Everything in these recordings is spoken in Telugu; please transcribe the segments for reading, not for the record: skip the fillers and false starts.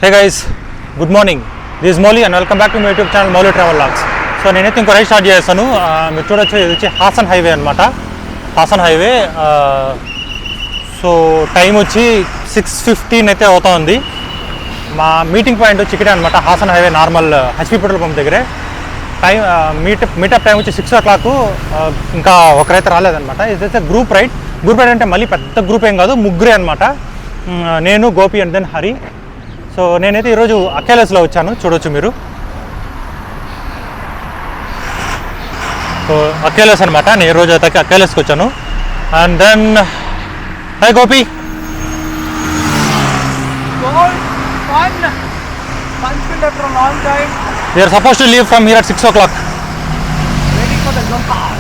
Hey guys, good morning. This Mouli and welcome back to my YouTube channel Mouli travel vlogs. So నేనైతే ఇంకో రైడ్ స్టార్ట్ చేస్తాను. మీరు చూడొచ్చు, ఇది వచ్చి హాసన్ హైవే అనమాట. హాసన్ హైవే. సో టైం వచ్చి 6:15 అయితే అవుతా ఉంది. మా మీటింగ్ పాయింట్ వచ్చి ఇక్కడే అనమాట, Haasan highway normal HP petrol pump దగ్గరే. టైం మీటప్ టైం వచ్చి 6 o'clock. ఇంకా ఒకరైతే రాలేదనమాట. ఇదైతే గ్రూప్ రైడ్. అంటే మళ్ళీ పెద్ద గ్రూప్ ఏం కాదు, ముగ్గురే అనమాట. నేను, Gopi and then Hari. So నేనైతే ఈరోజు అకేలస్లో వచ్చాను, చూడొచ్చు మీరు. సో అకేలస్ అనమాట, నేను ఈరోజు అయితే అకేలస్కి వచ్చాను. And then hi Gopi. We are supposed to leave from here at 6 o'clock. Waiting for the jump car.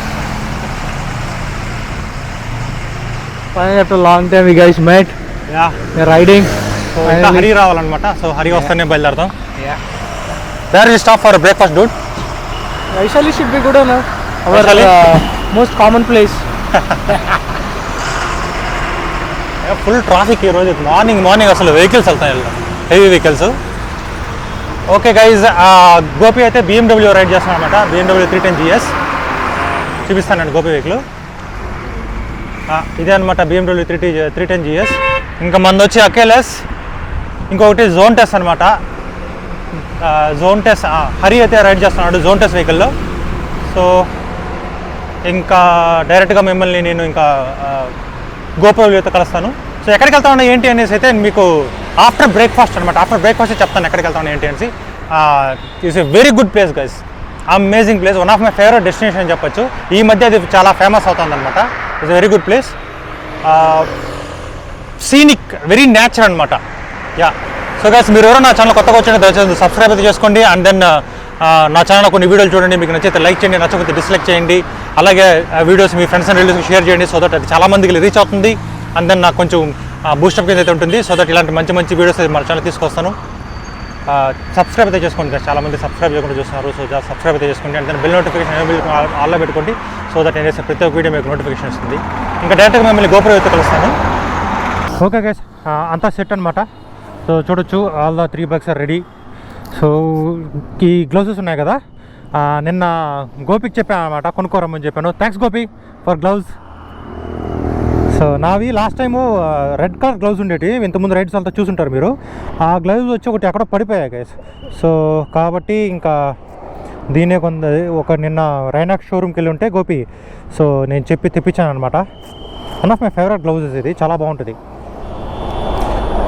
Finally, after a long time, we guys met. Yeah. We are riding. So ఇంకా హరి రావాలన్నమాట. సో హరి వస్తేనే బయలుదేరుతాం. Yeah. Where is stop for breakfast, dude? Vaishali should be good enough. Our Vaishali? most common place. Full traffic ఈరోజు. మార్నింగ్ అసలు వెహికల్స్ వెళ్తాయి, heavy vehicles. Okay guys, Gopi అయితే BMW రైడ్ చేస్తాను అనమాట. BMW 310 GS చూపిస్తానండి గోపి వెహికల్. ఇదే అనమాట BMW 310 GS. ఇంకా మంది వచ్చి అకేలస్, ఇంకొకటి జోన్ టెస్ట్ అనమాట. జోన్ టెస్ట్ హరి అయితే రైడ్ చేస్తున్నాడు జోన్ టెస్ట్ వెహికల్లో. సో ఇంకా డైరెక్ట్గా మిమ్మల్ని నేను ఇంకా గోపురంతో కలుస్తాను. సో ఎక్కడికి వెళ్తా ఉన్నా ఏంటి అనేసి అయితే మీకు ఆఫ్టర్ బ్రేక్ఫాస్ట్ అనమాట. ఆఫ్టర్ బ్రేక్ఫాస్ట్ చెప్తాను ఎక్కడికి వెళ్తా ఉన్నా ఏంటి అనేసి. It's a very good place guys, amazing place, one of my favourite destination అని చెప్పొచ్చు. ఈ మధ్య అది చాలా ఫేమస్ అవుతుంది అనమాట. It's a very good place, scenic, very nature అనమాట. యా. సో గైస్, మీరు ఎవరో నా ఛానల్ కొత్తగా వచ్చిన దయచేసి సబ్స్క్రైబ్ అయితే చేసుకోండి. అండ్ దెన్ నా ఛానల్ కొన్ని వీడియోలు చూడండి, మీకు నచ్చితే లైక్ చేయండి, నచ్చకపోతే డిస్లైక్ చేయండి. అలాగే వీడియోస్ మీ ఫ్రెండ్స్ అండ్ రిలేటివ్స్కి షేర్ చేయండి, సో దట్ అది చాలా మందికి రీచ్ అవుతుంది. అండ్ దెన్ నాకు కొంచెం బూస్టప్ కింద అయితే ఉంటుంది, సో దట్ ఇలాంటి మంచి వీడియోస్ మన ఛానల్ తీసుకొస్తాను. సబ్స్క్రైబ్ అయితే చేసుకోండి, చాలా మంది సబ్స్క్రైబ్ చేయకుండా చూస్తున్నారు. సో సబ్స్క్రైబ్ అయితే చేసుకోండి. అండ్ దెన్ బెల్ నోటిఫికేషన్ ఆల్లో పెట్టుకోండి, సో దట్ నేను చేసే ప్రతి ఒక్క వీడియో మీకు నోటిఫికేషన్ వస్తుంది. ఇంకా డైరెక్ట్గా మిమ్మల్ని గోపురం అయితే కలుస్తాను. ఓకే గైస్, అంతా సెట్ అనమాట. సో చూడొచ్చు, all the 3 bikes are ready. So ఈ గ్లౌజెస్ ఉన్నాయి కదా, నిన్న గోపికి చెప్పాను అనమాట, కొనుక్కోరమ్మని చెప్పాను. Thanks Gopi for glove. So నావి last time red colour glove ఉండేవి, ఇంతకుముందు రైడ్స్ అంతా చూసుంటారు మీరు. ఆ గ్లౌజ్ వచ్చి ఒకటి ఎక్కడో పడిపోయాయి గైస్. సో కాబట్టి ఇంకా దీనే ఒక నిన్న రైనాక్ షోరూమ్కి వెళ్ళి ఉంటే గోపి, సో నేను చెప్పి తెప్పించాను అనమాట. One of my favourite gloves, ఇది చాలా బాగుంటుంది.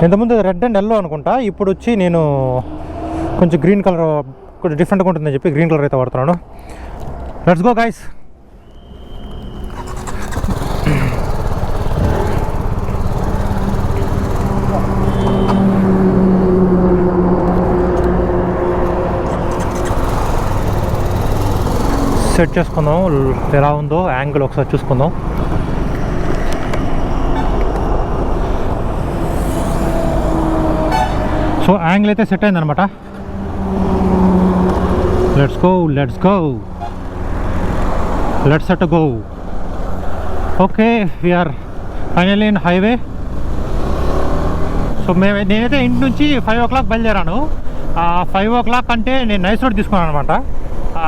ఇంతకుముందు రెడ్ అండ్ ఎల్లో అనుకుంటా, ఇప్పుడు వచ్చి నేను కొంచెం గ్రీన్ కలర్, కొంచెం డిఫరెంట్గా ఉంటుందని చెప్పి గ్రీన్ కలర్ అయితే వాడుతున్నాను. Let's go guys. సెట్ చేసుకుందాం, ఎలా ఉందో యాంగిల్ ఒకసారి చూసుకుందాం. సో యాంగిల్ అయితే సెట్ అయిందనమాట. Let's set go. Okay, we're finally in highway. So నేనైతే ఇంటి నుంచి 5 o'clock బయలుదేరాను. 5 o'clock అంటే నేను నైస్ రోడ్ తీసుకున్నాను అనమాట. ఆ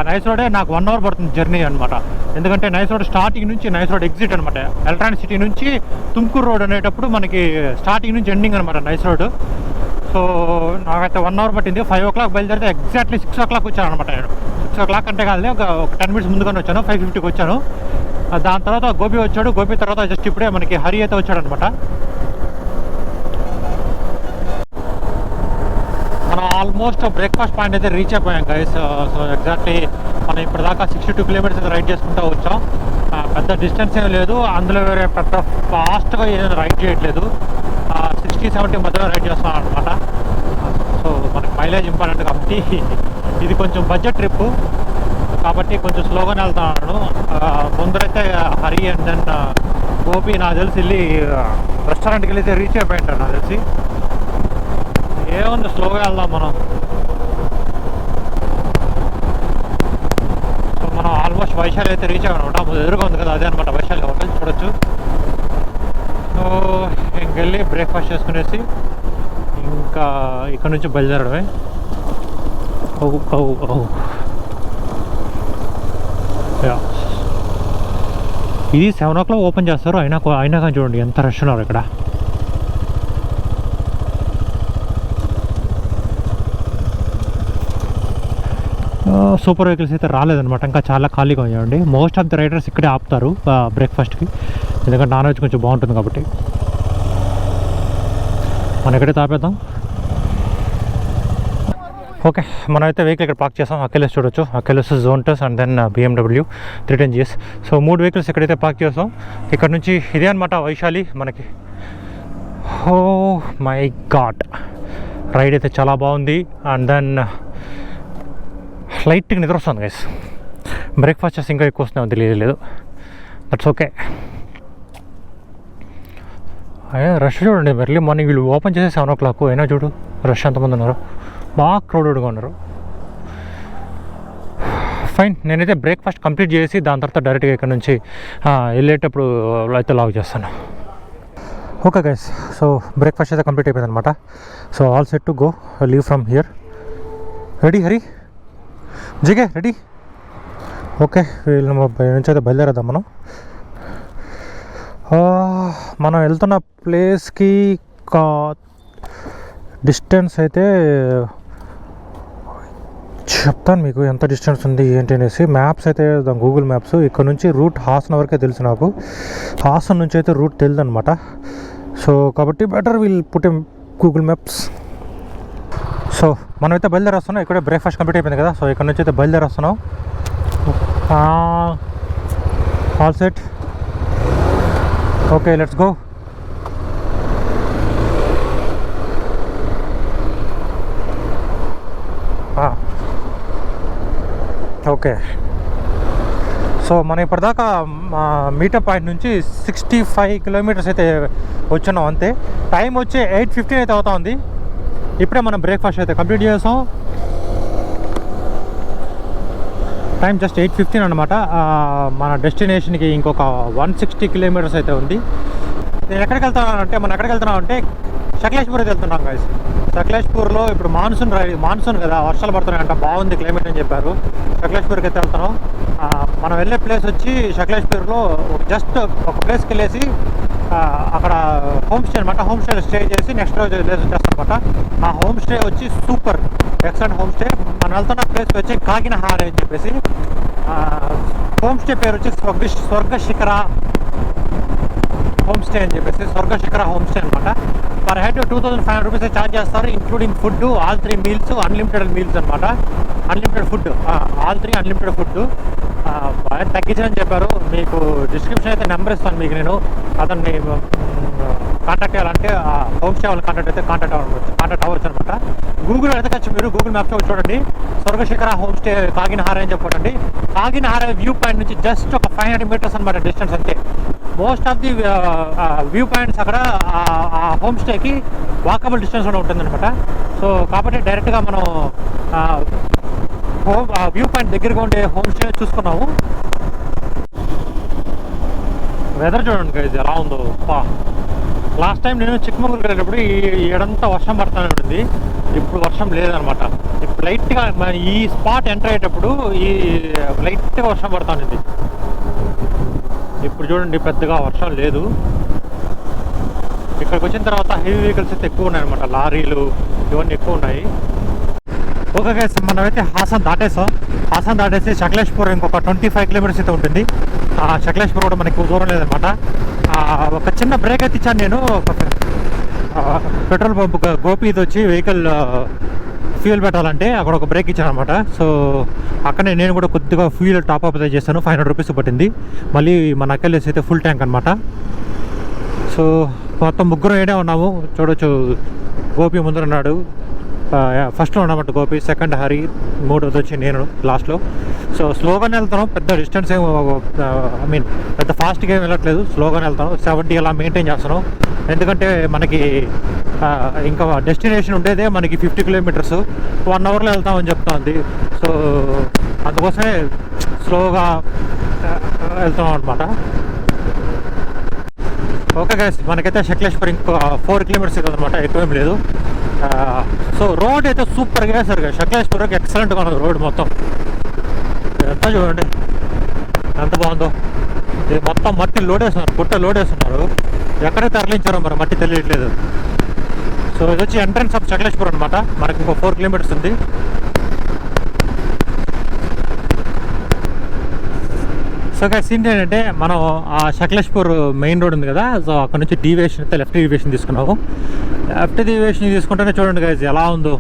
నైస్ రోడే నాకు 1 hour పడుతుంది జర్నీ అనమాట. ఎందుకంటే నైస్ రోడ్ స్టార్టింగ్ నుంచి నైస్ రోడ్ ఎగ్జిట్ అనమాట. ఎలక్ట్రానిక్ సిటీ నుంచి తుమ్కూరు రోడ్ అనేటప్పుడు మనకి స్టార్టింగ్ నుంచి ఎండింగ్ అనమాట నైస్ రోడ్. సో నాకైతే 1 hour పట్టింది. 5 o'clock బయలుదేరితే ఎగ్జాక్ట్లీ 6 o'clock వచ్చాను అనమాట. నేను 6 o'clock అంటే కాదు, ఒక 10 minutes ముందుగానే వచ్చాను. 5:50కి వచ్చాను. దాని తర్వాత గోపి వచ్చాడు. గోపి తర్వాత జస్ట్ ఇప్పుడే మనకి హరి అయితే వచ్చాడు అనమాట. మనం ఆల్మోస్ట్ బ్రేక్ఫాస్ట్ పాయింట్ అయితే రీచ్ అయిపోయాం గైస్. సో ఎగ్జాక్ట్లీ మనం ఇప్పటిదాకా 62 kilometers అయితే రైడ్ చేసుకుంటూ వచ్చాం. పెద్ద డిస్టెన్స్ ఏం లేదు, అందులో వేరే పెద్ద ఫాస్ట్గా ఏదైనా రైడ్ చేయట్లేదు. 60-70 మధ్యలో రైడ్ చేస్తున్నాం అనమాట. సో మనకి మైలేజ్ ఇంపార్టెంట్ కాబట్టి ఇది కొంచెం బడ్జెట్ ట్రిప్ కాబట్టి కొంచెం స్లోగానే వెళ్తున్నాను. ముందరైతే హరి అండ్ దెన్ గోపి నాకు తెలిసి వెళ్ళి రెస్టారెంట్కి వెళ్ళి రీచ్ అయిపోయింటారు నాకు తెలిసి. ఏముంది, స్లోగా వెళ్దాం మనం. సో మనం ఆల్మోస్ట్ వైశాలి అయితే రీచ్ అయ్యామన్నమాట. ఎదురుగా ఉంది కదా, అదే అనమాట వైశాలి హోటల్, చూడొచ్చు. సో ఇంకెళ్ళి బ్రేక్ఫాస్ట్ చేసుకునేసి ఇంకా ఇక్కడ నుంచి బయలుదేరడమే. ఇది 7 o'clock ఓపెన్ చేస్తారు. అయినా కానీ చూడండి ఎంత రష్ ఉన్నారు ఇక్కడ. సూపర్ వెహికల్స్ అయితే రాలేదనమాట, ఇంకా చాలా ఖాళీగా ఉండండి. మోస్ట్ ఆఫ్ ది రైడర్స్ ఇక్కడే ఆపుతారు బ్రేక్ఫాస్ట్కి, ఎందుకంటే నాన్ వెజ్ కొంచెం బాగుంటుంది కాబట్టి. మనం ఇక్కడే తాపేద్దాం. ఓకే, మనమైతే వెహికల్ ఇక్కడ పార్క్ చేస్తాం. అకెలస్ చూడొచ్చు, అకెలస్ జోంటస్ and then BMW 310GS. So 3 vehicles ఎక్కడైతే పార్క్ చేస్తాం. ఇక్కడ నుంచి ఇదే అనమాట వైశాలి మనకి. ఓ మై గాడ్, రైడ్ అయితే చాలా బాగుంది. అండ్ దెన్ లైట్గా నిద్ర వస్తుంది గైస్. బ్రేక్ఫాస్ట్ చేసి ఇంకా ఎక్కువ వస్తుంది తెలియలేదు. That's okay. రష్ చూడండి, ఎర్లీ మార్నింగ్ వీళ్ళు ఓపెన్ చేసి 7 o'clock అయినా చూడు రష్ ఎంతమంది ఉన్నారు, బాగా క్రౌడెడ్గా ఉన్నారు. ఫైన్, నేనైతే బ్రేక్ఫాస్ట్ కంప్లీట్ చేసి దాని తర్వాత డైరెక్ట్గా ఇక్కడ నుంచి వెళ్ళేటప్పుడు అయితే లాగ్ చేస్తాను. ఓకే గైస్, సో బ్రేక్ఫాస్ట్ అయితే కంప్లీట్ అయిపోయింది అనమాట. So all set to go, leave from here. Ready Hari జిగే రెడీ. ఓకే, వీళ్ళు నుంచి అయితే బయలుదేరేద్దాం మనం. మనం వెళ్తున్న ప్లేస్కి డిస్టెన్స్ అయితే చెప్తాను మీకు ఎంత డిస్టెన్స్ ఉంది ఏంటి అనేసి. మ్యాప్స్ అయితే గూగుల్ మ్యాప్స్ ఇక్కడ నుంచి రూట్ హాసన్ వరకే తెలుసు నాకు, హాసన్ నుంచి అయితే రూట్ తెలియదు అనమాట. సో కాబట్టి better will put Google maps. So మనమైతే బయలుదేరేస్తున్నాం. ఇక్కడే బ్రేక్ఫాస్ట్ కంప్లీట్ అయిపోయింది కదా, సో ఇక్కడ నుంచి అయితే బయలుదేరేస్తున్నాం. All set, okay let's go. Okay, so మనం ఇప్పటిదాకా మీటప్ పాయింట్ నుంచి 65 kilometers అయితే వచ్చున్నాం అంతే. టైం వచ్చి 8:15 అయితే అవుతా ఉంది. ఇప్పుడే మనం బ్రేక్ఫాస్ట్ అయితే కంప్లీట్ చేసాం. టైం జస్ట్ 8:15 అనమాట. మన డెస్టినేషన్కి ఇంకొక 160 kilometers అయితే ఉంది. నేను ఎక్కడికి వెళ్తున్నానంటే, మనం ఎక్కడికి వెళ్తున్నామంటే సకలేష్పూర్ అయితే వెళ్తున్నాం గైస్. సకలేష్పూర్లో ఇప్పుడు మాన్సూన్ కదా, వర్షాలు పడుతున్నాయంట, బాగుంది క్లైమేట్ అని చెప్పారు. సకలేష్పూర్కి అయితే వెళ్తున్నాం. మనం వెళ్ళే ప్లేస్ వచ్చి సకలేష్పూర్లో జస్ట్ ఒక ప్లేస్కి వెళ్ళేసి అక్కడ హోమ్ స్టే అనమాట. హోమ్ స్టే స్టే చేసి నెక్స్ట్ రోజు ప్లేస్ వచ్చేస్తాం అనమాట. ఆ హోమ్ స్టే వచ్చి సూపర్ ఎక్సలెంట్ హోమ్ స్టే. మనం వెళ్తున్న ప్లేస్కి వచ్చి కాకినహార అని చెప్పేసి హోమ్ స్టే పేరు వచ్చి స్వర్గ శిఖర హోమ్ స్టే అని చెప్పేసి, స్వర్గ శిఖర హోమ్ స్టే అనమాట. పర్ హెడ్ 2500 rupees ఛార్జ్ చేస్తారు, including food, all 3 meals, unlimited meals అనమాట. Unlimited food, all 3 unlimited food. బాగా తగ్గించని చెప్పారు. మీకు డిస్క్రిప్షన్ అయితే నెంబర్ ఇస్తాను మీకు, నేను అతన్ని కాంటాక్ట్ చేయాలంటే హోమ్ స్టే వాళ్ళు కాంటాక్ట్ అవ్వచ్చు అనమాట. గూగుల్ ఎదకొచ్చు, మీరు గూగుల్ మ్యాప్లో చూడండి, స్వర్గశిఖర హోమ్ స్టే కాకినహార అని చెప్పండి. కాకినహార వ్యూ పాయింట్ నుంచి జస్ట్ ఒక 500 meters అనమాట డిస్టెన్స్ అంతే. Most of the view points అక్కడ ఆ హోమ్ స్టేకి వాకబుల్ డిస్టెన్స్లో ఉంటుందన్నమాట. సో కాబట్టి డైరెక్ట్గా మనం వ్యూ పాయింట్ దగ్గరగా ఉండే హోమ్ స్టే చూసుకున్నాము. వెదర్ చూడండి గైస్ ఎలా ఉందో. లాస్ట్ టైం నేను చిక్కమగళూరు వెళ్ళేటప్పుడు ఏడంతా వర్షం పడుతూనే ఉంటుంది, ఇప్పుడు వర్షం లేదనమాట. ఇప్పుడు లైట్గా ఈ స్పాట్ ఎంటర్ అయ్యేటప్పుడు ఈ లైట్గా వర్షం పడుతుంది. ఇప్పుడు చూడండి పెద్దగా వర్షం లేదు. ఇక్కడికి వచ్చిన తర్వాత హెవీ వెహికల్స్ అయితే ఎక్కువ ఉన్నాయి అనమాట, లారీలు ఇవన్నీ ఎక్కువ ఉన్నాయి. ఓకే గైస్, మనమైతే హాసన్ దాటేసి సకలేష్పూర్ ఇంకొక 25 kilometers అయితే ఉంటుంది. సకలేష్పూర్ కూడా మనకి దూరం లేదనమాట. ఒక చిన్న బ్రేక్ అయితే ఇచ్చాను నేను, పెట్రోల్ పంప్ గోపీది వచ్చి వెహికల్ ఫ్యూయల్ పెట్టాలంటే అక్కడ ఒక బ్రేక్ ఇచ్చాను అనమాట. సో అక్కడనే నేను కూడా కొద్దిగా ఫ్యూయల్ టాప్అప్ అయితే చేశాను. 500 rupees పట్టింది. మళ్ళీ మన అక్కలేసి అయితే ఫుల్ ట్యాంక్ అనమాట. సో మొత్తం ముగ్గురు ఏడే ఉన్నాము చూడొచ్చు. గోపి ముందరున్నాడు, ఫస్ట్లో ఉన్నమాట గోపి, సెకండ్ హరి, మూడోది వచ్చి నేను లాస్ట్లో. సో స్లోగానే వెళ్తాను, పెద్ద డిస్టెన్స్ పెద్ద ఫాస్ట్గా ఏం వెళ్ళట్లేదు, స్లోగానే వెళ్తాను. 70 అలా మెయింటైన్ చేస్తాను. ఎందుకంటే మనకి ఇంకా డెస్టినేషన్ ఉండేదే మనకి 50 kilometers, 1 hourలో వెళ్తామని చెప్తుంది. సో అందుకోసమే స్లోగా వెళ్తాం అనమాట. ఓకే గైస్, మనకైతే సకలేశ్వర్ ఇంకో 4 కిలోమీటర్స్ అనమాట, ఎక్కువేం లేదు. సో రోడ్ అయితే సూపర్గా వేస్తారు కదా సకలేశ్వర్కి, ఎక్సలెంట్గా ఉన్నది రోడ్ మొత్తం. ఎంత చూడండి ఎంత బాగుందో. ఇది మొత్తం మట్టి లోడేస్తున్నారు, పుట్ట లోడేస్తున్నారు. ఎక్కడ తరలించారో మరి మట్టి తెలియట్లేదు. సో ఇది వచ్చి ఎంట్రన్స్ ఆఫ్ సకలేశ్వర్ అనమాట. మనకి ఇంకో 4 కిలోమీటర్స్ ఉంది. సో గైస్ ఏంటంటే మనం ఆ సకలేశ్పూర్ మెయిన్ రోడ్ ఉంది కదా, సో అక్కడ నుంచి డీవియేషన్ అయితే లెఫ్ట్ డీవియేషన్ తీసుకున్నాము. లెఫ్ట్ డీవియేషన్ తీసుకుంటేనే చూడండి గైస్ ఎలా ఉందో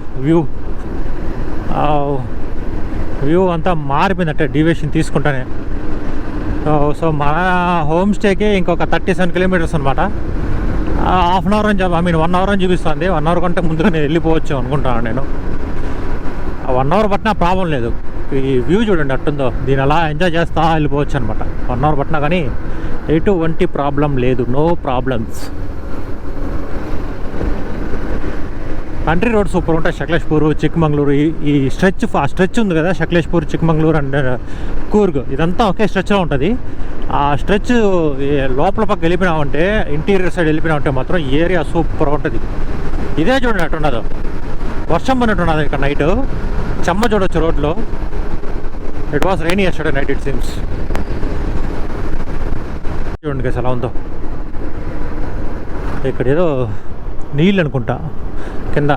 వ్యూ అంతా మారిపోయింది అంటే డీవియేషన్ తీసుకుంటానే. సో మన హోమ్ స్టేకి ఇంకొక 37 కిలోమీటర్స్ అనమాట. హాఫ్ అన్ అవర్ అని 1 అవర్ అని చూపిస్తుంది. 1 అవర్ కంటే ముందుగా నేను వెళ్ళిపోవచ్చు అనుకుంటాను నేను. 1 అవర్ పట్టినా ప్రాబ్లం లేదు. ఈ వ్యూ చూడండి అట్టుందో, దీని అలా ఎంజాయ్ చేస్తా వెళ్ళిపోవచ్చు అనమాట. 1 అవర్ పట్టినా కానీ ఎటువంటి ప్రాబ్లం లేదు, no problems. Country road super ఉంటాయి. సకలేశ్పూర్, చిక్మంగళూరు ఈ స్ట్రెచ్ ఉంది కదా, సకలేశ్పూర్, చిక్మంగళూరు అండ్ కూర్గ్, ఇదంతా ఒకే స్ట్రెచ్లో ఉంటుంది. ఆ స్ట్రెచ్ లోపల పక్క వెళ్ళిపోయినామంటే, ఇంటీరియర్ సైడ్ వెళ్ళిపోయినామంటే మాత్రం ఏరియా సూపర్ ఉంటుంది. ఇదే చూడండి అట్టుండదు, వర్షం పడినట్టున్నది ఇక్కడ నైట్. చెమ్మ చూడొచ్చు రోడ్లో. It was rainy yesterday night it seems. చూడండి గైస్ ఎలా ఉందో. ఇక్కడ ఏదో నీళ్ళు అనుకుంటా, కింద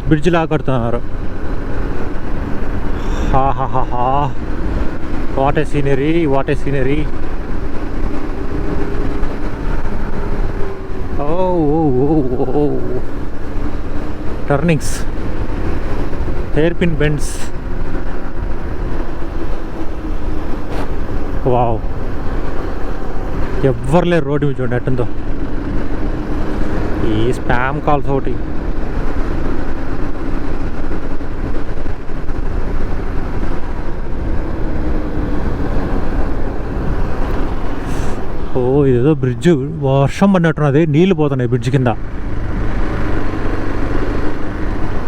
బ్రిడ్జ్ లాగా కడుతున్నారు. హాహాహా, what a scenery, what a scenery. ఓ turnings, hairpin bends. Wow, ఎవ్వరు లేరు రోడ్డు మీద చూడండి ఎట్టుందో. ఈ స్పామ్ కాల్స్ ఒకటి. ఓ ఇదేదో బ్రిడ్జ్, వర్షం పడినట్టున్నది, నీళ్ళు పోతున్నాయి బ్రిడ్జ్ కింద.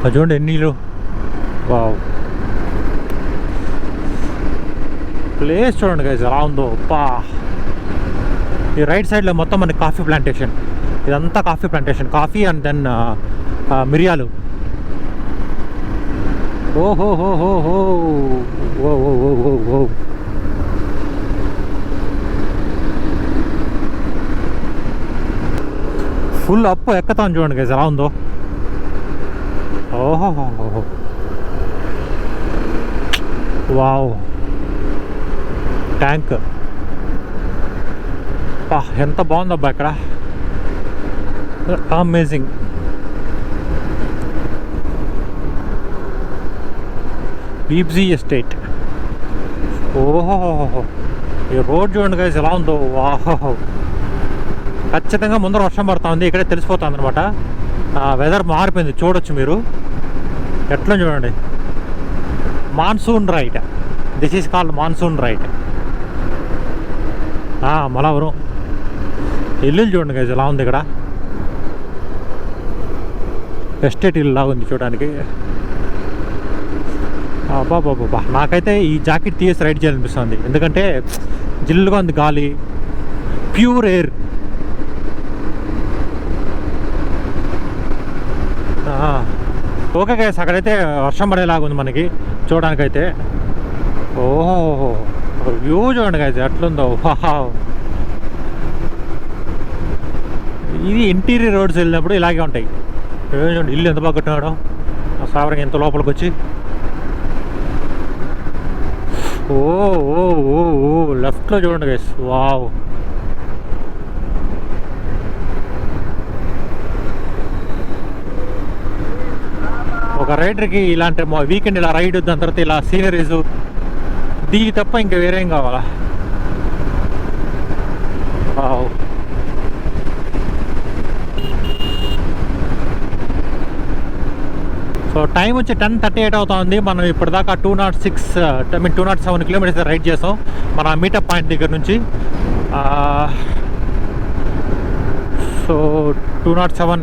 అది చూడండి ఎన్ని నీళ్ళు. వావ్, ప్లేస్ చూడండి గైస్ ఎలా ఉందో. పా, ఈ రైట్ సైడ్లో మొత్తం మనకి కాఫీ ప్లాంటేషన్. ఇదంతా coffee plantation, coffee and then మిరియాలు. ఓహో హో హో హో, ఓ ఓ ఓ ఓ ఓ. ఫుల్ అప్ ఎక్కుతాను చూడండి గైస్ ఎలా ఉందో. ఓహో వావ్, ట్యాంక్. ఎంత బాగుందబ్బా ఇక్కడ, అమేజింగ్. బీబ్జీ ఎస్టేట్. ఓహో, ఈ రోడ్ చూడండి గైస్ ఎలా ఉందో. వాహో, ఖచ్చితంగా ముందర వర్షం పడుతూ ఉంది, ఇక్కడే తెలిసిపోతుంది అనమాట. వెదర్ మారిపోయింది చూడొచ్చు మీరు. ఎట్లా చూడండి, monsoon right, this is called monsoon right. Malavaram ఇల్లు చూడండి గైస్ ఎలా ఉంది ఇక్కడ. ఎస్టేట్ ఇల్లు లాగా ఉంది చూడడానికి. బాబా, నాకైతే ఈ జాకెట్ తీసి రైడ్ చేయాలనిపిస్తుంది, ఎందుకంటే జిల్లుగా ఉంది గాలి, ప్యూర్ ఎయిర్. ఓకే గైస్, అక్కడైతే వర్షం పడేలాగా ఉంది మనకి చూడడానికైతే. ఓహో, వ్యూ చూడండి గైస్ ఎట్లుందో. ఇది ఇంటీరియర్ రోడ్స్ వెళ్ళినప్పుడు ఇలాగే ఉంటాయి. చూడండి ఇల్లు ఎంత బాగా కట్టినాడో, ఆ సావరంగా ఎంత లోపలికి వచ్చి. ఓ ఓ ఓ ఓ, లెఫ్ట్లో చూడండి గైస్. వావ్, ఒక రైడర్కి ఇలాంటి వీకెండ్ ఇలా రైడ్, దాని తర్వాత ఇలా సీనరీస్, దీని తప్ప ఇంకా వేరేం కావాలా. సో టైం వచ్చి 10:38 అవుతా ఉంది. మనం ఇప్పటిదాకా 207 కిలోమీటర్స్ రైడ్ చేసాం మన మీటప్ పాయింట్ దగ్గర నుంచి. So 207,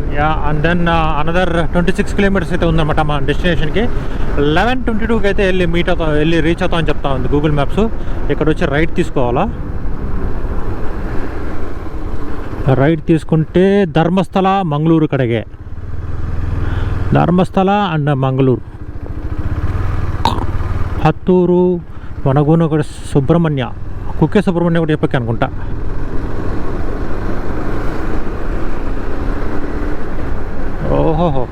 and then another 26 kilometres అయితే ఉందన్నమాట మన డెస్టినేషన్కి. 11:22కి అయితే వెళ్ళి రీచ్ అవుతామని చెప్తా ఉంది గూగుల్ మ్యాప్స్. ఇక్కడ వచ్చి రైట్ తీసుకోవాలా. ರೈಟ್ తీసుకుంటే ಧರ್ಮಸ್ಥಳ ಮಂಗಳೂರು ಕಡೆಗೆ ಧರ್ಮಸ್ಥಳ ಅಂಡ್ ಮಂಗಳೂರು హత్తూరు వనగూన కూడా సుబ్రహ్మణ్య కుక్కే సుబ్రహ్మణ్య కూడా చెప్పకే అనుకుంటా ఓహోహో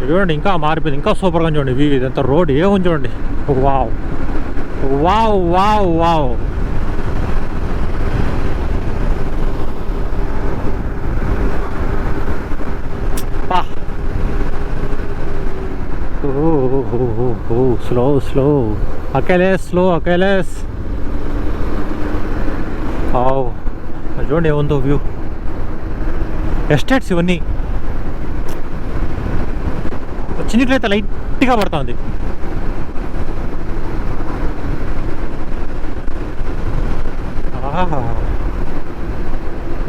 చూడండి ఇంకా మారిపోయింది ఇంకా సూపర్గా చూడండి వ్యూ ఇదంతా రోడ్ ఏముంది చూడండి wow wow wow wow slow slow అకేలేస్ చూడండి ఏముందో వ్యూ ఎస్టేట్స్ ఇవన్నీ చిన్నట్లయితే లైట్గా పడుతుంది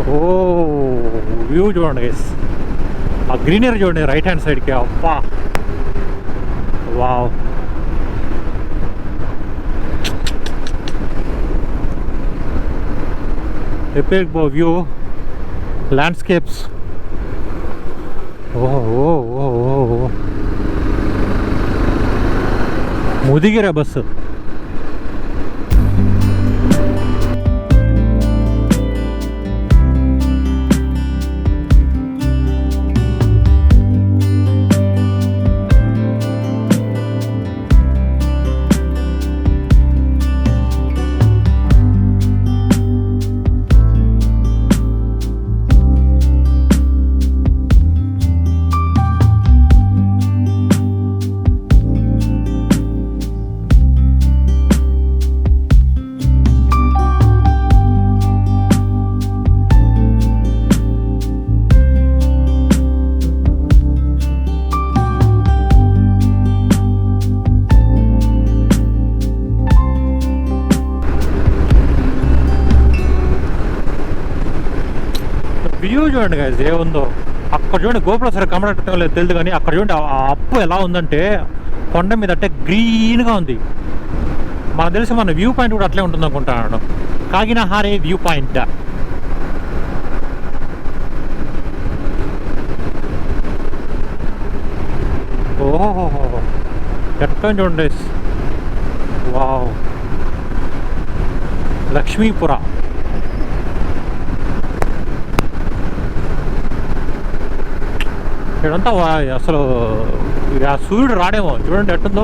ఓ వ్యూ చూడండి గైస్ ఆ గ్రీనరీ చూడండి రైట్ హ్యాండ్ సైడ్కి అబ్బా వావ్ ఎపిక్ వ్యూ ల్యాండ్స్కేప్స్ ఓ ముదిగిరే బస్సు వ్యూ చూడండి గైస్ ఏముందో అక్కడ చూడండి గోపురం సరే కమరటం లేదు తెలియదు కానీ అక్కడ చూడండి ఆ అప్పు ఎలా ఉందంటే కొండ మీద అంటే గ్రీన్గా ఉంది మనకు తెలిసి మన వ్యూ పాయింట్ కూడా అట్లే ఉంటుంది అనుకుంటాను కాగినహారే వ్యూ పాయింట్ ఓహో ఎక్కడ చూడండి వావ్ లక్ష్మీపుర ఇక్కడంతా అసలు ఆ సూర్యుడు రాడేమో చూడండి ఎట్టుందో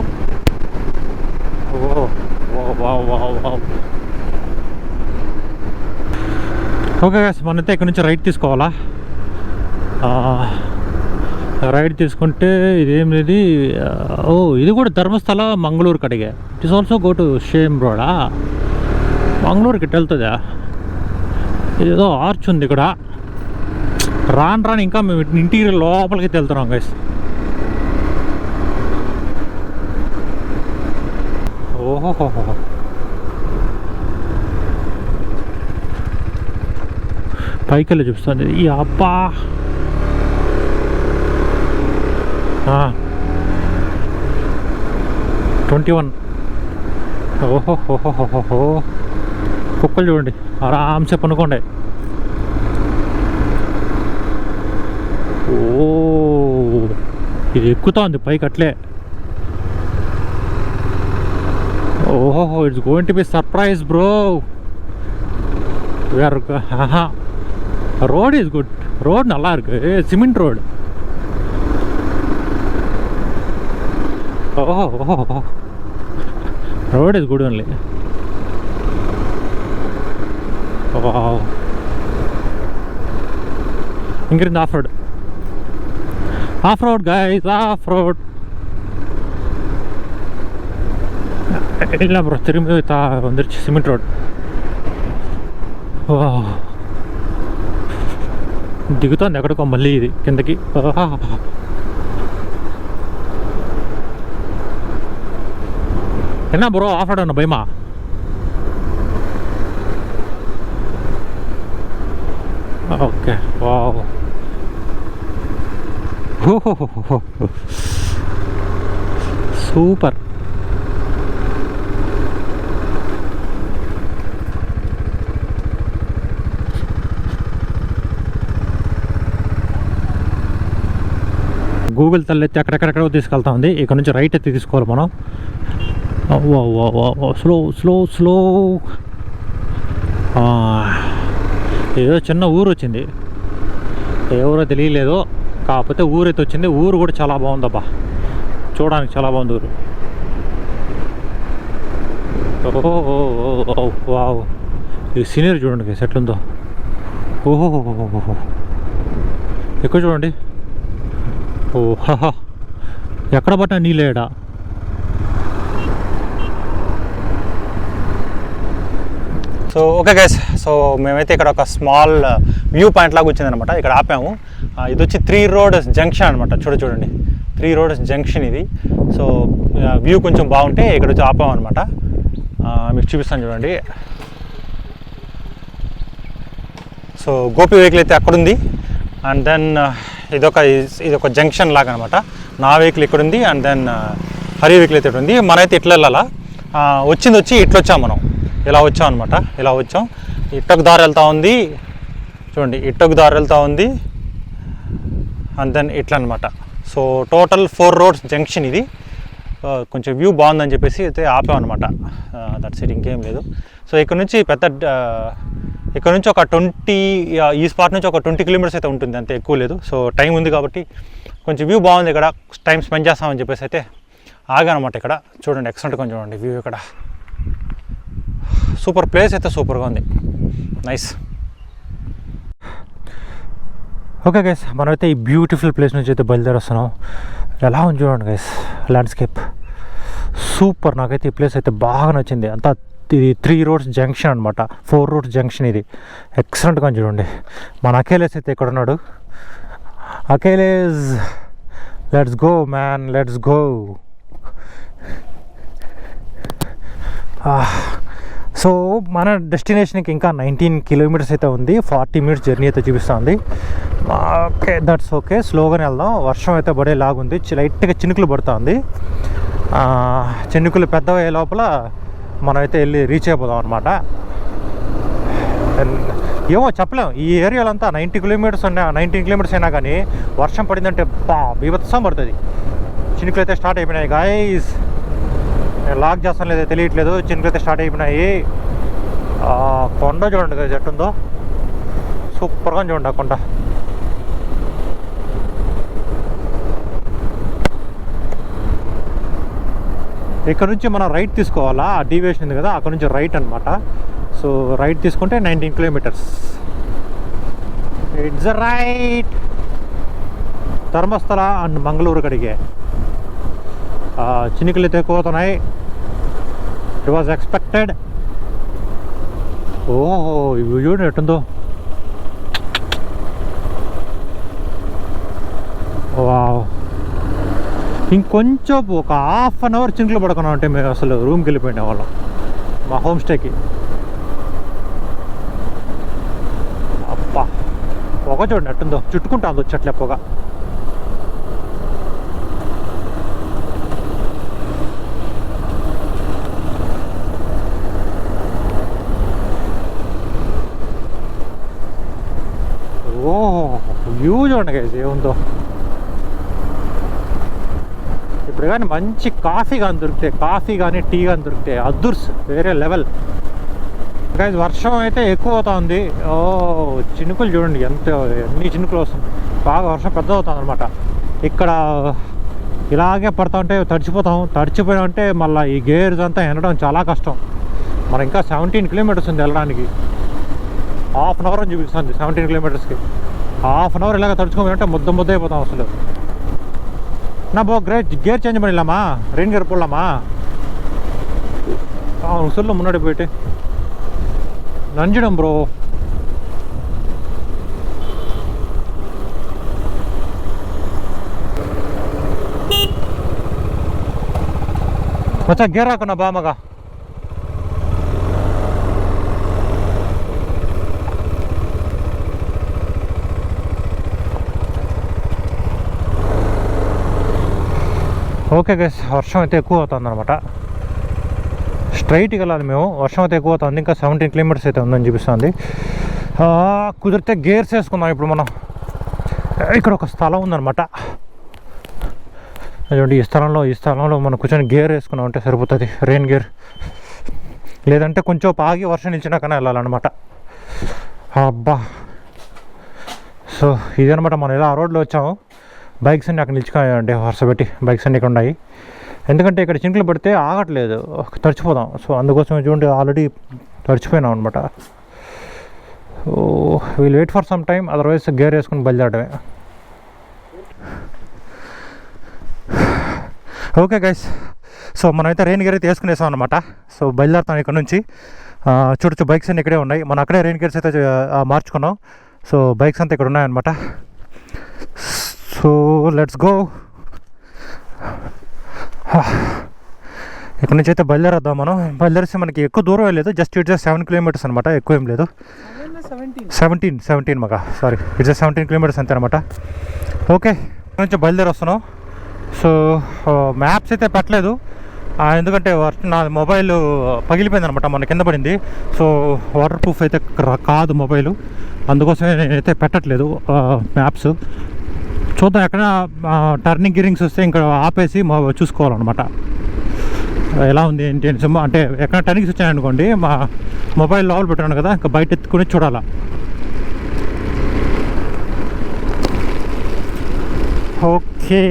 ఓకే మనంతా ఇక్కడ నుంచి రైట్ తీసుకోవాలా రైట్ తీసుకుంటే ఇదేం లేదు ఇది కూడా ధర్మస్థల మంగళూరు కడిగే it is also go to same రోడా మంగళూరుకి ఇటు వెళ్తుందా ఇదేదో ఆర్చ్ ఉంది ఇక్కడ రాను ఇంకా మేము ఇంటీరియర్ లోపలికి వెళ్తున్నాం గైస్ ఓహో పైకి వెళ్ళి చూపిస్తుంది ఈ అబ్బా 21 ఓహోహోహోహో కుక్కలు చూడండి ఆరామ్సే పనుకోండి ఓ ఇది ఎక్కుతా ఉంది పైకి అట్లే ఓహో it's going to be surprise bro road is good road நல்லா இருக்கு சிமெண்ட் ரோடு ஓஹோ ரோட் இஸ் குட் ஒன்லி இங்கிருந்து off road guys off road இல்லை ப்ரோ திரும்பி வந்துருச்சு சிமெண்ட் ரோடு దిగుతుంది ఎక్కడికో మళ్ళీ ఇది కిందకి என்ன ப்ரோ ஆஃப் ரோட் பயமா ఓకే వావ్ సూపర్ గూగుల్ తల్లి ఎత్తి ఎక్కడెక్కడెక్కడో తీసుకెళ్తా ఉంది. ఇక్కడ నుంచి రైట్ ఎత్తి తీసుకోవాలి మనం. Slow slow slow. ఏదో చిన్న ఊరు వచ్చింది, ఎవరో తెలియలేదు, కాకపోతే ఊరైతే వచ్చింది. ఊరు కూడా చాలా బాగుందబ్బా, చూడడానికి చాలా బాగుంది ఊరు. వావ్, ఈ సీనరీ చూడండి ఎట్లుందో. ఓహో ఎక్కువ చూడండి. ఓహా, ఎక్కడ పట్టినా నీళ్ళేడా. సో ఓకే గైస్, సో మేమైతే ఇక్కడ ఒక స్మాల్ వ్యూ పాయింట్ లాగా వచ్చిందనమాట, ఇక్కడ ఆపాము. ఇది వచ్చి 3 రోడ్స్ జంక్షన్ అనమాట. చూడండి 3 రోడ్స్ జంక్షన్ ఇది. సో వ్యూ కొంచెం బాగుంటే ఇక్కడ వచ్చి ఆపాము అనమాట. మీకు చూపిస్తాను చూడండి. సో గోపి వెహికల్ అయితే అక్కడుంది, అండ్ దెన్ ఇదొక జంక్షన్ లాగా అనమాట. నా వెహికల్ ఇక్కడ ఉంది, అండ్ దెన్ హరి వెహికల్ అయితే ఇక్కడ ఉంది. మనైతే ఇట్లా వెళ్ళాలా, వచ్చి ఇట్లా వచ్చాం మనం, ఇలా వచ్చాం అనమాట. ఇలా వచ్చాం, ఇట్టొక దారి వెళ్తూ ఉంది చూడండి, ఇట్టొక దారి వెళ్తూ ఉంది, అండ్ దెన్ ఇట్లా అనమాట. సో టోటల్ 4 రోడ్స్ జంక్షన్ ఇది. కొంచెం వ్యూ బాగుందని చెప్పేసి అయితే ఆపామన్నమాట. దట్స్ ఇట్, ఇంకేం లేదు. సో ఇక్కడ నుంచి ఒక 20 ఈ స్పాట్ నుంచి ఒక 20 కిలోమీటర్స్ అయితే ఉంటుంది, అంతే, ఎక్కువ లేదు. సో టైం ఉంది కాబట్టి కొంచెం వ్యూ బాగుంది, ఇక్కడ టైం స్పెండ్ చేస్తామని చెప్పేసి అయితే ఆగానమాట. ఇక్కడ చూడండి ఎక్సలెంట్గా చూడండి వ్యూ, ఇక్కడ సూపర్ ప్లేస్ అయితే సూపర్గా ఉంది, నైస్. ఓకే గైస్, మనమైతే ఈ బ్యూటిఫుల్ ప్లేస్ నుంచి అయితే బయలుదేరొస్తున్నాం. ఎలా ఉంది చూడండి గైస్, ల్యాండ్స్కేప్ సూపర్. నాకైతే ఈ ప్లేస్ అయితే బాగా నచ్చింది. అంతా ఇది 3 రోడ్స్ జంక్షన్ అనమాట, 4 రోడ్స్ జంక్షన్ ఇది. ఎక్సలెంట్గా చూడండి. మన అఖిలేష్ అయితే ఇక్కడ ఉన్నాడు. Akhilesh, let's go man, let's go. So మన డెస్టినేషన్కి ఇంకా 19 కిలోమీటర్స్ అయితే ఉంది. 40 మినిట్స్ జర్నీ అయితే చూపిస్తుంది. ఓకే, దట్స్ ఓకే, స్లోగానే వెళ్దాం. వర్షం అయితే పడేలాగుంది, లైట్గా చినుకులు పడుతుంది. చినుకులు పెద్దవయ్యే లోపల మనమైతే వెళ్ళి రీచ్ అయిపోదాం అనమాట. ఏమో చెప్పలేం, ఈ ఏరియాలో అంతా 19 కిలోమీటర్స్ అయినా కానీ వర్షం పడిందంటే బీభత్సం పడుతుంది. చినుకులు అయితే స్టార్ట్ అయిపోయినాయి గాయస్, నేను లాక్ చేస్తాను లేదో తెలియట్లేదు. చినుకులు అయితే స్టార్ట్ అయిపోయినాయి. కొండ చూడండి కదా ఎట్టుందో, సూపర్గా చూడండి ఆ కొండ. ఇక్కడ నుంచి మనం రైట్ తీసుకోవాలా, ఆ డీవియేషన్ ఉంది కదా, అక్కడ నుంచి రైట్ అనమాట. సో రైట్ తీసుకుంటే 19 kilometres. It's right. Dharmasthala and Mangaluru కడిగే చినుకులు అయితే ఎక్కువ అవుతున్నాయి. It was expected. ఓహో, ఇవి చూడండి ఎట్టుందో. వావ్, ఇంకొంచెం ఒక హాఫ్ అన్ అవర్ చినుకులు పడుకున్నాం అంటే మేము అసలు రూమ్కి వెళ్ళిపోయిన వాళ్ళం, మా హోమ్ స్టేకి. అబ్బా, పొగ చూడండి ఎట్టుందో, చుట్టుకుంటా అందు చెట్లే పొగ. వ్యూ చూడండి గైస్ ఏముందో. ఇప్పుడు కానీ మంచి కాఫీ కానీ దొరికితే, కాఫీ కానీ టీ కానీ దొరికితే అదుర్స్, వేరే లెవెల్ గైస్. వర్షం అయితే ఎక్కువ అవుతుంది. చినుకులు చూడండి ఎన్ని చినుకులు వస్తుంది. బాగా వర్షం పెద్ద అవుతుంది అనమాట. ఇక్కడ ఇలాగే పడుతూ ఉంటే తడిచిపోయామంటే మళ్ళీ ఈ గేర్స్ అంతా ఎండడం చాలా కష్టం. మరి ఇంకా 17 కిలోమీటర్స్ ఉంది వెళ్ళడానికి. హాఫ్ అన్ అవర్ అని చూపిస్తుంది 17 కిలోమీటర్స్కి. హాఫ్ అన్ అవర్ ఇలాగ తడుచుకోమంటే ముద్ద అయిపోతాం అసలు. నా గేర్ చేంజ్ பண்ணிடலாமா, ரெயின் கியர் போடலாமா? அவனுக்கு சொல்ல முன்னாடி போயிட்டு நஞ்சிடும் ப்ரோ. மச்சான் గేర్ ಹಾಕೋಣ బా మగ. ఓకే గైస్, వర్షం అయితే ఎక్కువ అవుతుంది అనమాట. స్ట్రైట్కి వెళ్ళాలి మేము, వర్షం అయితే ఎక్కువ అవుతుంది. ఇంకా 17 కిలోమీటర్స్ అయితే ఉందని చూపిస్తుంది. కుదిరితే గేర్స్ వేసుకుందాం ఇప్పుడు మనం. ఇక్కడ ఒక స్థలం ఉందన్నమాట, అటువంటి ఈ స్థలంలో మనం కూర్చొని గేర్ వేసుకున్నాం అంటే సరిపోతుంది, రెయిన్ గేర్. లేదంటే కొంచెం ఆగి వర్షం నిలిచినాకనే వెళ్ళాలన్నమాట. అబ్బా, సో ఇదనమాట మనం ఇలా ఆ రోడ్లో వచ్చాము. బైక్స్ అన్నీ అక్కడ నిలిచిపోయాయండి, వరుస పెట్టి బైక్స్ అన్నీ ఇక్కడ ఉన్నాయి. ఎందుకంటే ఇక్కడ చినుకులు పడితే ఆగట్లేదు, తడిచిపోదాం. సో అందుకోసమే చూడండి ఆల్రెడీ తడిచిపోయినాం అనమాట. So we'll wait for some time, otherwise gear వేసుకుని బయలుదేరడమే. ఓకే గైస్, సో మనమైతే రెయిన్ గేర్ అయితే వేసుకునేసాం అనమాట. సో బయలుదేరుతాం ఇక్కడ నుంచి. చూడొచ్చు బైక్స్ అన్నీ ఇక్కడే ఉన్నాయి. మనం అక్కడే రెయిన్ గేర్స్ అయితే మార్చుకున్నాం. సో బైక్స్ అంతా ఇక్కడ ఉన్నాయన్నమాట. So let's go. ఇక్కడ నుంచి అయితే బయలుదేరద్దాం మనం. బయలుదేరిస్తే మనకి ఎక్కువ దూరం లేదు, జస్ట్ ఇట్స్ 7 kilometers అనమాట, ఎక్కువ ఏం లేదు. 17 మగా సారీ, ఇట్స్ 17 kilometers అంతే అనమాట. ఓకే, ఇక్కడ నుంచి బయలుదేరి వస్తున్నాం. సో మ్యాప్స్ అయితే పెట్టలేదు, ఎందుకంటే నా మొబైల్ పగిలిపోయింది అనమాట, మన కింద పడింది. సో వాటర్ ప్రూఫ్ అయితే కాదు మొబైల్, అందుకోసమే నేనైతే పెట్టట్లేదు మ్యాప్స్. చూద్దాం, ఎక్కడ టర్నింగ్ గిరింగ్స్ వస్తే ఇంకా ఆపేసి చూసుకోవాలన్నమాట ఎలా ఉంది ఏంటి అని. అంటే ఎక్కడ టర్నింగ్స్ వచ్చాయనుకోండి, మా మొబైల్ లోపల పెట్టాను కదా, ఇంకా బయట ఎత్తుకుని చూడాలా. ఓకే,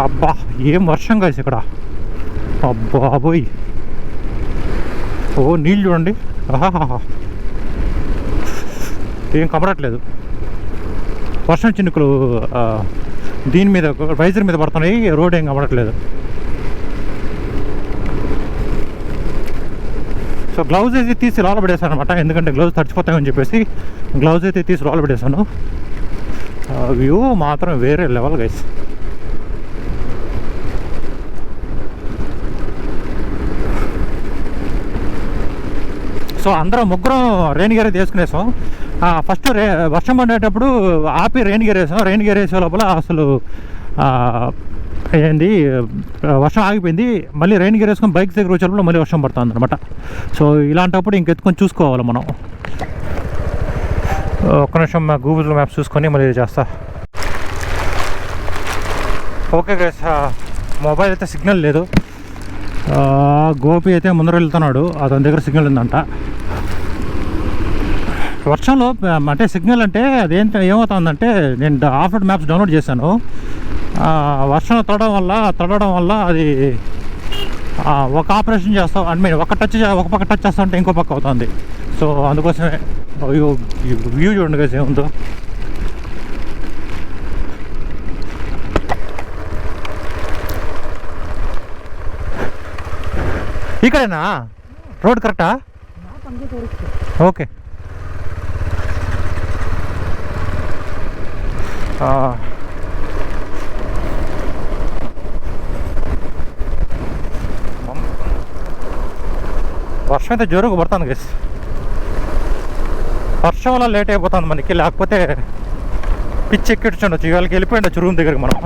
అబ్బా ఏం వర్షం కాసి ఇక్కడ, అబ్బాబోయ్. ఓ నీళ్ళు చూడండి, ఆహాహా, ఏం కనబడట్లేదు. వర్షం చినుకులు దీని మీద వైజర్ మీద పడుతున్నాయి, రోడ్ ఏం కనబడట్లేదు. సో గ్లౌజ్ అయితే తీసి లోపల పడేసాను అనమాట, ఎందుకంటే గ్లౌజ్ తడిచిపోతాయని చెప్పేసి గ్లౌజ్ అయితే తీసి లోపల పడేసాను. వ్యూ మాత్రం వేరే లెవెల్ గైస్. సో అందరం ముగ్గురం రెయిన్ గేర్ వేసుకునేసాం. ఫస్ట్ వర్షం పడేటప్పుడు ఆపి రెయిన్ గేర్ వేసాం. రెయిన్ గేర్ వేసే లోపల అసలు ఏంది వర్షం ఆగిపోయింది. మళ్ళీ రెయిన్ గేర్ వేసుకొని బైక్ దగ్గర వచ్చేటప్పుడు మళ్ళీ వర్షం పడుతుంది అనమాట. సో ఇలాంటప్పుడు ఇంకెత్తుకొని చూసుకోవాలి మనం. ఒక్క నిమిషం గూగుల్ మ్యాప్స్ చూసుకొని మళ్ళీ చేస్తా. ఓకే గైస్, మొబైల్ అయితే సిగ్నల్ లేదు. గోపి అయితే ముందర వెళ్తున్నాడు, అతని దగ్గర సిగ్నల్ ఉందంట. వర్షంలో అంటే సిగ్నల్ అంటే అదేంటి ఏమవుతుందంటే, నేను ఆఫ్రోడ్ మ్యాప్స్ డౌన్లోడ్ చేశాను. వర్షం తడవడం వల్ల అది ఒక ఆపరేషన్ చేస్తాం, ఐ మీన్ ఒక పక్క టచ్ చేస్తా అంటే ఇంకో పక్క అవుతుంది. సో అందుకోసమే వ్యూ చూడండి కదా ఏముందో. ఇక్కడేనా రోడ్ కరెక్టా? ఓకే, వర్షం అయితే జోరుగా పడుతుంది గైస్. వర్షం వల్ల లేట్ అయిపోతుంది మనకి, లేకపోతే పిచ్చి ఎక్కించండొచ్చు. ఇవాళకి వెళ్ళిపోయిండొచ్చు రూమ్ దగ్గరికి మనం.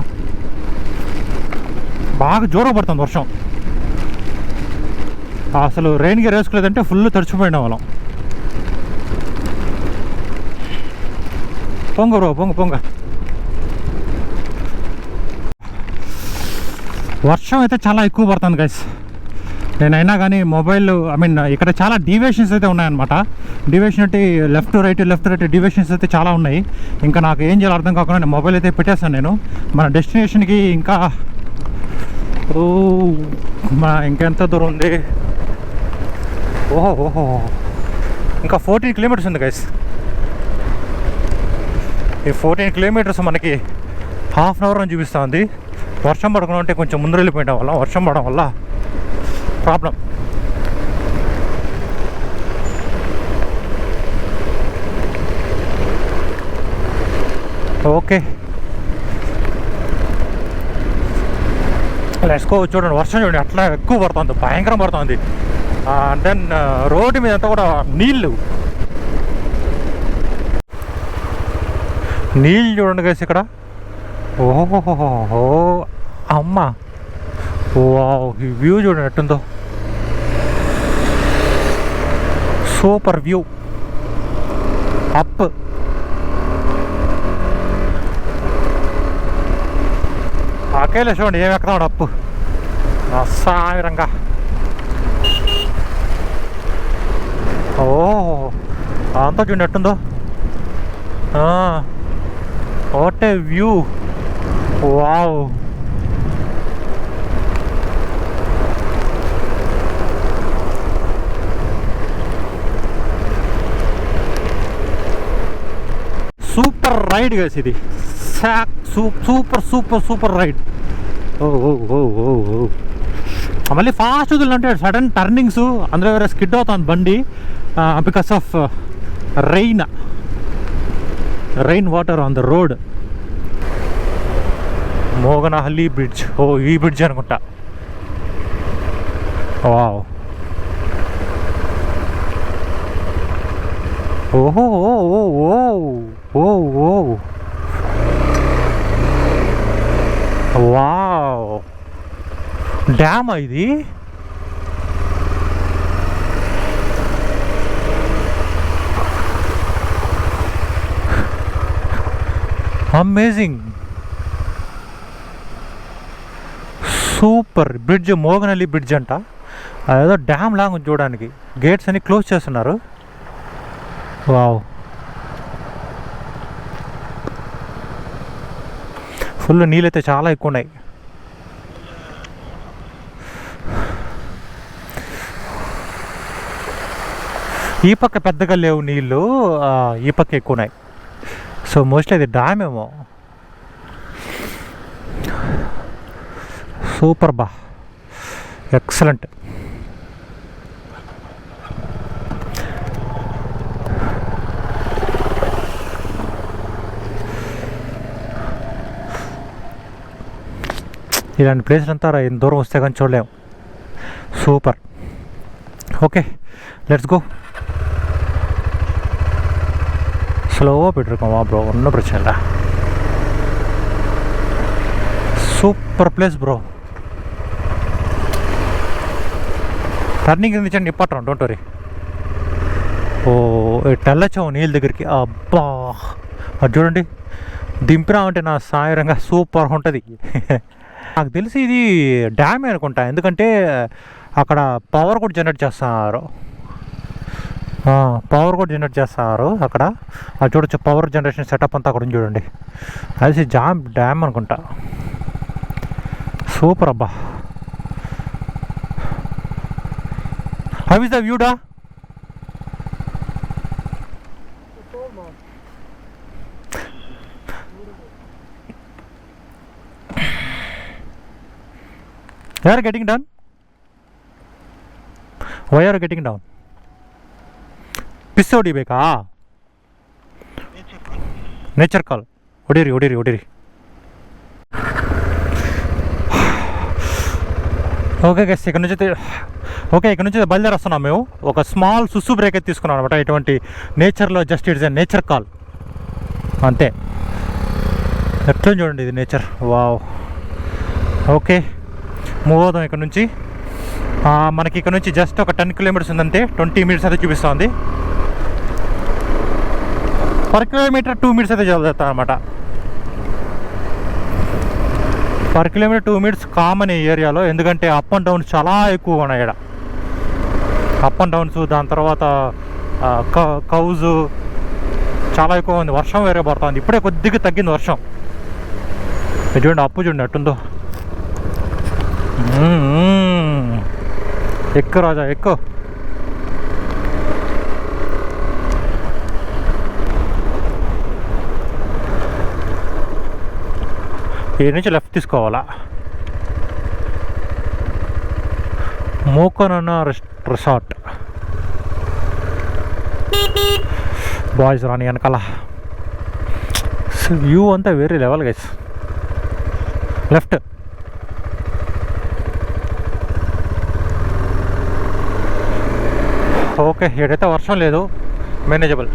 బాగా జోరుగా పడుతుంది వర్షం. అసలు రెయిన్ గేర్ వేసుకోలేదంటే ఫుల్ తడిచిపోయిన వాళ్ళం. పొంగ బ్రో, పొంగ. వర్షం అయితే చాలా ఎక్కువ పడుతుంది గైస్. నేనైనా కానీ మొబైల్ ఇక్కడ చాలా డీవియేషన్స్ అయితే ఉన్నాయన్నమాట. డీవియేషన్ అంటే లెఫ్ట్ రైట్ డీవియేషన్స్ అయితే చాలా ఉన్నాయి. ఇంకా నాకు ఏం చేయాలో అర్థం కాకుండా నేను మొబైల్ అయితే పెట్టేస్తాను. నేను మన డెస్టినేషన్కి ఇంకా ఇంకెంత దూరం ఉంది? ఓహో ఇంకా 14 kilometers ఉంది గైస్. ఈ 14 kilometers మనకి ½ hour అని చూపిస్తూ ఉంది. వర్షం పడకుండా ఉంటే కొంచెం ముందు వెళ్ళిపోయడం వల్ల, వర్షం పడడం వల్ల ప్రాబ్లం. Okay, let's go. చూడండి వర్షం చూడండి అట్లా ఎక్కువ పడుతుంది, భయంకరం పడుతుంది. దెన్ రోడ్డు మీద అంతా కూడా నీళ్ళు చూడండి గైస్ ఇక్కడ. ఓహో అమ్మ, ఈ వ్యూ చూడండి ఎట్టుందో, సూపర్ వ్యూ అప్. అకేలే చూడండి ఏమి ఎక్కడా అప్పు అస్సామిరంగా. ఓ అంతా చూడండి ఎట్టుందో. What a view. Wow. Super ride guys ఇది. Super super super ride. ఓ ఓ ఓ ఓ ఓ మళ్ళీ ఫాస్ట్ వదిలినట్టే సడన్ టర్నింగ్స్, అందులో వేరే స్కిడ్ అవుతుంది బండి because of rain water on the road. Moganahalli bridge. ఓ ఈ బ్రిడ్జ్ అనుకుంటా. వావ్. ఓహో ఓ ఓ ఓ ఓ ఓ వావ్. డ్యామా ఇది? Amazing. Super bridge. Moganahalli bridge అంట. అదేదో డ్యామ్ లాగా ఉంది చూడడానికి. గేట్స్ అన్ని క్లోజ్ చేస్తున్నారు. వావ్. ఫుల్ నీళ్ళైతే చాలా ఎక్కువ ఉన్నాయి. ఈ పక్క పెద్దగా లేవు నీళ్ళు, ఈ పక్క ఎక్కువ ఉన్నాయి. సో మోస్ట్లీ అది డ్యామ్ ఏమో. సూపర్ బా, ఎక్సలెంట్. ఇలాంటి ప్లేస్లు అంతా ఎంత దూరం వస్తే కానీ చూడలేము. సూపర్. Okay let's go. ஸ்லோவாக போய்ட்டுருக்கோம் ப்ரோ, ஒன்றும் பிரச்சனை இல்லை. Super place bro. టర్నింగ్ இருந்துச்சு నిప్పట్రం, డోంట్ వరీ. ఓ వెళ్ళొచ్చాము నీళ్ళ దగ్గరికి. అబ్బా అది చూడండి, దింపినామంటే నా సాయంగా సూపర్ ఉంటుంది. నాకు తెలిసి ఇది డ్యామే అనుకుంటా, ఎందుకంటే అక్కడ పవర్ కూడా జనరేట్ చేస్తున్నారు. అక్కడ అది చూడొచ్చు, పవర్ జనరేషన్ సెటప్ అంతా అక్కడ ఉంది చూడండి. అది డ్యామ్ అనుకుంటా. సూపర్ అబ్బా. హౌ ఇస్ ద వ్యూడా? They are getting done. Why are you getting down? Piss ಹೊಡಿಬೇಕಾ? ನೇಚರ್ ಕಾಲ್ ಹೊಡೀರಿ. ఓకే గైస్, ఇక్కడ నుంచి బయలుదేరేస్తున్నాం మేము. ఒక స్మాల్ సుసు బ్రేక్ అయితే తీసుకున్నాం అనమాట. ఇటువంటి నేచర్లో just it's a nature call అంతే. ఎట్లా చూడండి ఇది నేచర్. వావ్. ఓకే మూవ్ అవుదాం ఇక్కడ నుంచి. మనకి ఇక్కడ నుంచి జస్ట్ ఒక 10 కిలోమీటర్స్ ఉందంటే 20 మినిట్స్ అయితే చూపిస్తుంది. పర్ కిలోమీటర్ 2 మినిట్స్ అయితే చదువుతాం అనమాట. పర్ కిలోమీటర్ 2 మినిట్స్ కామన్ ఈ ఏరియాలో, ఎందుకంటే అప్ అండ్ డౌన్స్ చాలా ఎక్కువగా ఉన్నాయి ఇక్కడ. అప్ అండ్ డౌన్స్, దాని తర్వాత కౌజ్ చాలా ఎక్కువ ఉంది. వర్షం వేరే పడుతుంది, ఇప్పుడే కొద్దిగా తగ్గింది వర్షం. చూడండి అప్పు చూడండి అట్టుందో. ఎక్కువ రాజా ఎక్కువ. ఈ నుంచి లెఫ్ట్ తీసుకోవాలా. మోకనన్న రిసార్ట్. బాయ్స్ రాని వెనకాల వ్యూ అంతా వేరే లెవెల్ గైస్. లెఫ్ట్. ఓకే ఇక్కడైతే వర్షం లేదు, మేనేజబుల్.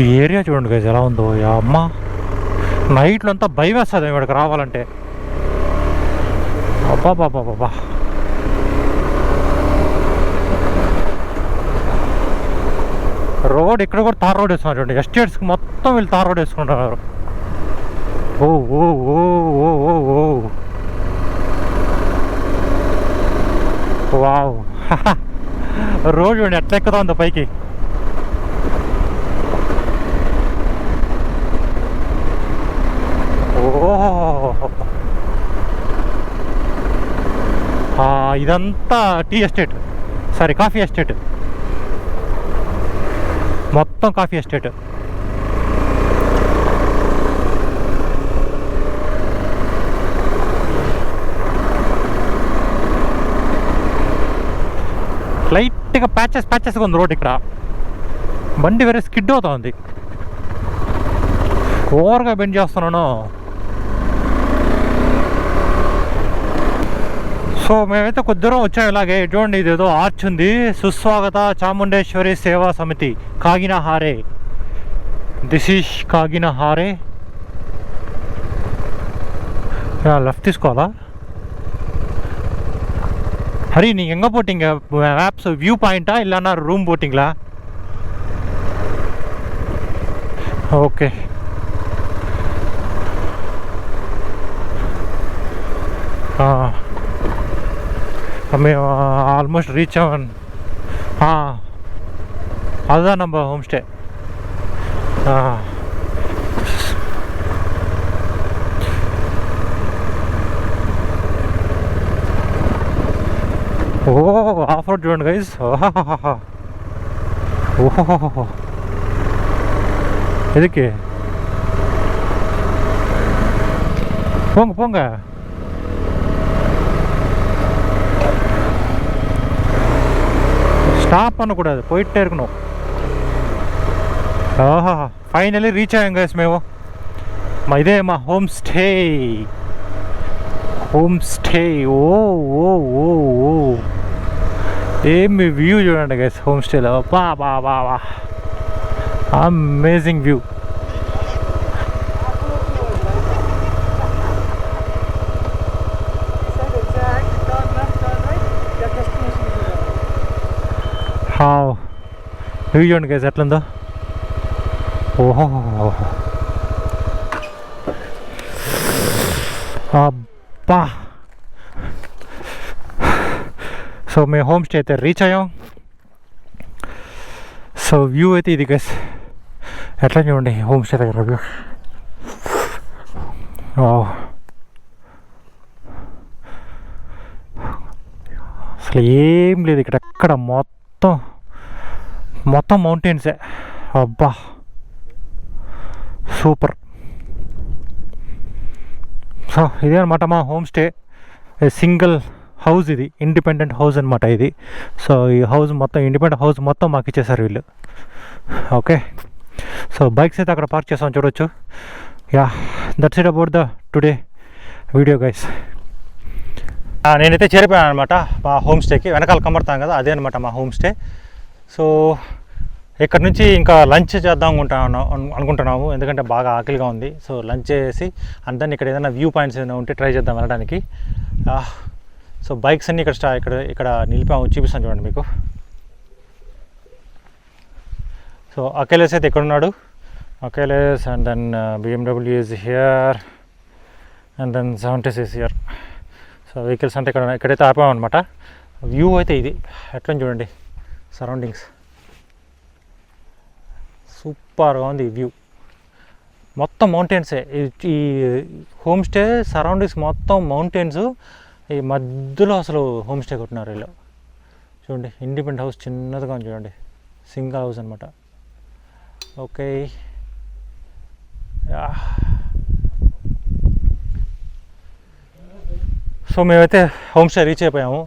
ఈ ఏరియా చూడండి గైస్ ఎలా ఉందో. అమ్మ నైట్లో అంతా భయం వేస్తుంది ఇక్కడికి రావాలంటే. అబ్బా. రోడ్ ఇక్కడ కూడా తార్ రోడ్ వేస్తున్నారు చూడండి. ఎస్టేట్స్కి మొత్తం వీళ్ళు తార్ రోడ్ వేసుకుంటున్నారు. ఓ ఓ ఓ ఓ ఓ ఓ వావ్. రోడ్ చూడండి ఎట్లా ఎక్కుతా ఉందో పైకి. ఇదంతా tea estate, sorry coffee estate, మొత్తం కాఫీ ఎస్టేట్. లైట్గా ప్యాచెస్గా ఉంది రోడ్. ఇక్కడ బండి వేరే స్కిడ్ అవుతా ఉంది. ఓవర్గా బెండ్ చేస్తున్నాను. సో మేమైతే కొద్ది దూరం వచ్చాము. ఇలాగే చూడండి, ఇదేదో ఆర్చ్ ఉంది. Suswagatham Chamundeshwari Seva Samiti Kaginahare. This is Kaginahare. Left తీసుకోవాలా? ஹரி நீங்கள் எங்கே போட்டிங்க மேப்ஸ்? வியூ பாயிண்ட்டா இல்லைன்னா ரூம் போட்டிங்களா? ஓகே. நம்ம ஆல்மோஸ்ட் ரீச் ஆவன். அதுதான் நம்ம ஹோம் ஸ்டே. ఓ ఆఫ్ రోడ్ చూడండి గైస్. ఓహో ఎదుకే போங்க போங்க. ஸ்டாப் பண்ணக்கூடாது, போயிட்டே இருக்கணும். ఆహా ఫైనలీ రీచ్ అయ్యాం గైస్ మేము. ఇదే మా హోమ్ స్టే. ఓ ఓ ఓ ఓ ఏమి వ్యూ చూడండి గైస్ హోమ్ స్టేలో. బా బా బా బా అమేజింగ్ వ్యూ. వ్యూ చూడండి గైస్ ఎట్లుందో. ఓహో అబ్బా. సో మేము హోమ్ స్టే అయితే రీచ్ అయ్యాం. సో వ్యూ అయితే ఇది గైస్. ఎట్లా చూడండి హోమ్ స్టే దగ్గర వ్యూ. అసలు ఏం లేదు ఇక్కడ. ఎక్కడ మొత్తం మౌంటైన్సే. అబ్బా సూపర్. సో ఇదే అనమాట మా హోమ్ స్టే. సింగిల్ హౌస్, ఇది ఇండిపెండెంట్ హౌస్ అనమాట ఇది. సో ఈ హౌస్ మొత్తం ఇండిపెండెంట్ హౌస్ మొత్తం మాకు ఇచ్చేసారు వీళ్ళు. ఓకే. సో బైక్స్ అయితే అక్కడ పార్క్ చేస్తాం చూడొచ్చు. Yeah that's it about the today video guys. నేనైతే చేరిపోయాను అనమాట మా హోమ్ స్టేకి. వెనకాల కనబడతాను కదా, అదే అనమాట మా హోమ్ స్టే. సో ఇక్కడ నుంచి ఇంకా లంచ్ చేద్దాం అనుకుంటున్నాము, ఎందుకంటే బాగా ఆకలిగా ఉంది. సో లంచ్ చేసి అండ్ దెన్ ఇక్కడ ఏదైనా వ్యూ పాయింట్స్ ఏదైనా ఉంటే ట్రై చేద్దాం వెళ్ళడానికి. సో బైక్స్ అన్నీ ఇక్కడ నిలిపాము, చూపిస్తాను చూడండి మీకు. సో అకేలేస్ అయితే ఇక్కడ ఉన్నాడు, అకేలేస్. And then BMW is here and then 70 is here. So vehicles అంతా ఇక్కడైతే ఆపామన్నమాట. వ్యూ అయితే ఇది ఎట్లా చూడండి, సరౌండింగ్స్ సూపర్గా ఉంది వ్యూ. మొత్తం మౌంటైన్సే ఈ హోమ్ స్టే. సరౌండింగ్స్ మొత్తం మౌంటైన్స్. ఈ మధ్యలో అసలు హోమ్ స్టే కొట్టినారు వీళ్ళు. చూడండి ఇండిపెండెంట్ హౌస్ చిన్నదిగా ఉంది చూడండి, సింగిల్ హౌస్ అనమాట. ఓకే. సో మేమైతే హోమ్ స్టే రీచ్ అయిపోయాము.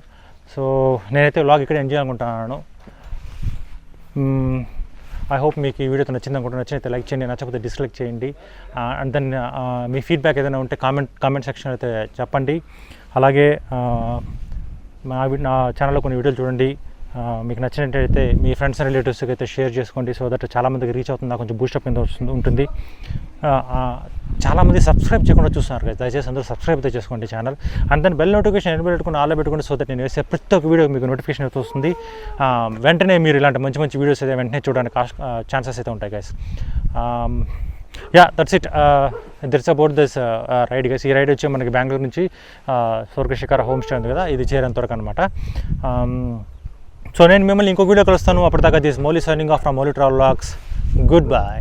సో నేనైతే వ్లాగ్ ఇక్కడ ఎంజాయ్ అనుకుంటున్నాను. ఐ హోప్ మీకు ఈ వీడియోతో నచ్చింది అనుకుంటున్నా. నచ్చినైతే లైక్ చేయండి, నచ్చకపోతే డిస్లైక్ చేయండి. అండ్ దెన్ మీ ఫీడ్బ్యాక్ ఏదైనా ఉంటే కామెంట్ సెక్షన్ అయితే చెప్పండి. అలాగే నా ఛానల్లో కొన్ని వీడియోలు చూడండి. మీకు నచ్చినట్టయితే మీ ఫ్రెండ్స్ అండ్ రిలేటివ్స్కి అయితే షేర్ చేసుకోండి. సో దట్ చాలామందికి రీచ్ అవుతుంది, కొంచెం బూస్టప్ కింద ఉంటుంది. చాలామంది సబ్స్క్రైబ్ చేయకుండా చూస్తున్నారు కదా, దయచేసి అందరూ సబ్స్క్రైబ్ అయితే చేసుకోండి channel. And then bell notification ఎన్ని పెట్టుకుని ఆలో పెట్టుకోండి, సో దట్ నేను వేసే ప్రతి ఒక్క వీడియో మీకు నోటిఫికేషన్ అయితే వస్తుంది. వెంటనే మీరు ఇలాంటి మంచి మంచి వీడియోస్ అయితే వెంటనే చూడడానికి ఛాన్సెస్ అయితే ఉంటాయి guys. That's it. That's about this ride guys. ఈ రైడ్ వచ్చి మనకి బెంగళూరు నుంచి స్వర్గశిఖర హోమ్ స్టే ఉంది కదా, ఇది చేరేంత వరకు అనమాట. సో నేను మిమ్మల్ని ఇంకో వీడియో కలుస్తాను. అప్పటిదాకా this Mouli signing off from Mouli travel vlogs. Good bye.